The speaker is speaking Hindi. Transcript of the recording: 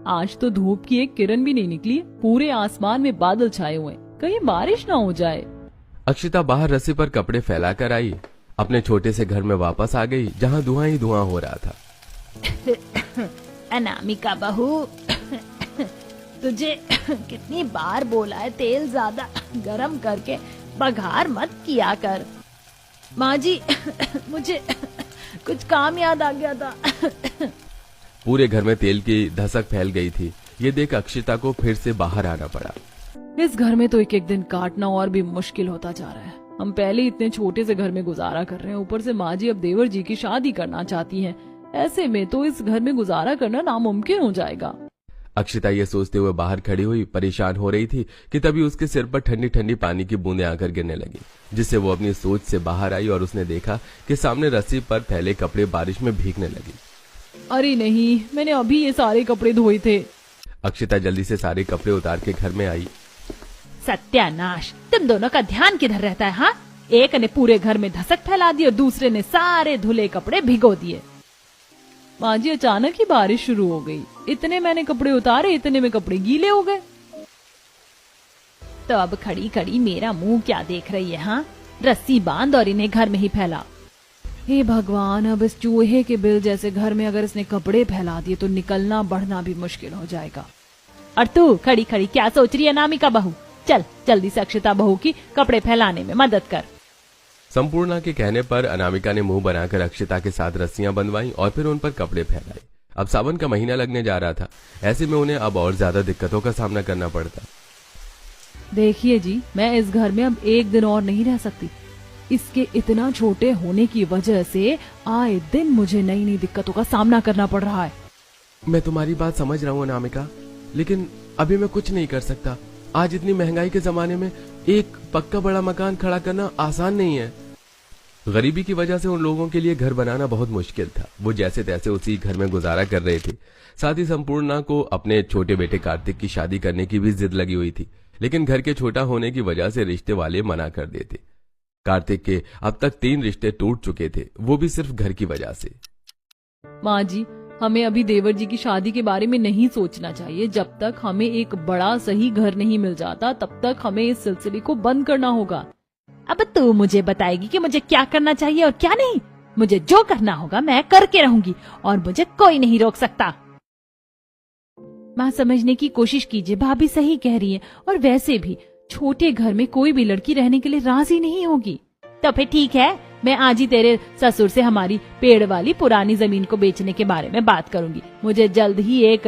आज तो धूप की एक किरण भी नहीं निकली, पूरे आसमान में बादल छाए हुए, कहीं बारिश ना हो जाए। अक्षिता बाहर रस्सी पर कपड़े फैलाकर आई, अपने छोटे से घर में वापस आ गई जहाँ धुआं ही धुआं हो रहा था। अनामिका बहू, तुझे कितनी बार बोला है तेल ज्यादा गरम करके बघार मत किया कर। माँ जी, मुझे कुछ काम याद आ गया था। पूरे घर में तेल की धसक फैल गई थी। ये देख अक्षिता को फिर से बाहर आना पड़ा। इस घर में तो एक एक दिन काटना और भी मुश्किल होता जा रहा है। हम पहले इतने छोटे से घर में गुजारा कर रहे हैं, ऊपर से माँ जी अब देवर जी की शादी करना चाहती हैं। ऐसे में तो इस घर में गुजारा करना नामुमकिन हो जाएगा। अक्षिता ये सोचते हुए बाहर खड़ी हुई परेशान हो रही थी कि तभी उसके सिर पर ठंडी ठंडी पानी की बूंदें आकर गिरने लगी, जिससे वो अपनी सोच से बाहर आई और उसने देखा कि सामने रस्सी पर फैले कपड़े बारिश में भीगने लगे। अरे नहीं, मैंने अभी ये सारे कपड़े धोए थे। अक्षिता जल्दी से सारे कपड़े उतार के घर में आई। सत्यानाश, तुम दोनों का ध्यान किधर रहता है? हाँ, एक ने पूरे घर में धसक फैला दी और दूसरे ने सारे धुले कपड़े भिगो दिए। माँ जी, अचानक ही बारिश शुरू हो गई, इतने मैंने कपड़े उतारे, इतने में कपड़े गीले हो गए। तो अब खड़ी खड़ी मेरा मुंह क्या देख रही है? हाँ, रस्सी बांध और इन्हें घर में ही फैला। हे भगवान, अब इस चूहे के बिल जैसे घर में अगर इसने कपड़े फैला दिए तो निकलना बढ़ना भी मुश्किल हो जाएगा। और तू खड़ी खड़ी क्या सोच रही है अनामिका बहू? चल जल्दी से अक्षिता बहू की कपड़े फैलाने में मदद कर। संपूर्णा के कहने पर अनामिका ने मुंह बनाकर अक्षिता के साथ रस्सियां बंधवाई और फिर उन पर कपड़े फैलाए। अब सावन का महीना लगने जा रहा था, ऐसे में उन्हें अब और ज्यादा दिक्कतों का सामना करना पड़ता। देखिए जी, मैं इस घर में अब एक दिन और नहीं रह सकती। इसके इतना छोटे होने की वजह से आए दिन मुझे नई नई दिक्कतों का सामना करना पड़ रहा है। मैं तुम्हारी बात समझ रहा हूँ अनामिका, लेकिन अभी मैं कुछ नहीं कर सकता। आज इतनी महंगाई के जमाने में एक पक्का बड़ा मकान खड़ा करना आसान नहीं है। गरीबी की वजह से उन लोगों के लिए घर बनाना बहुत मुश्किल था। वो जैसे तैसे उसी घर में गुजारा कर रहे थे। साथ ही संपूर्णा को अपने छोटे बेटे कार्तिक की शादी करने की भी जिद लगी हुई थी, लेकिन घर के छोटा होने की वजह से रिश्ते वाले मना कर देते। कार्तिक के अब तक 3 रिश्ते टूट चुके थे, वो भी सिर्फ घर की वजह से। माँ जी, हमें अभी देवर जी की शादी के बारे में नहीं सोचना चाहिए। जब तक हमें एक बड़ा सही घर नहीं मिल जाता, तब तक हमें इस सिलसिले को बंद करना होगा। अब तू मुझे बताएगी कि मुझे क्या करना चाहिए और क्या नहीं? मुझे जो करना होगा मैं करके रहूंगी और मुझे कोई नहीं रोक सकता। माँ, समझने की कोशिश कीजिए, भाभी सही कह रही है। और वैसे भी छोटे घर में कोई भी लड़की रहने के लिए राजी नहीं होगी। तो फिर ठीक है, मैं आज ही तेरे ससुर से हमारी पेड़ वाली पुरानी जमीन को बेचने के बारे में बात करूंगी। मुझे जल्द ही एक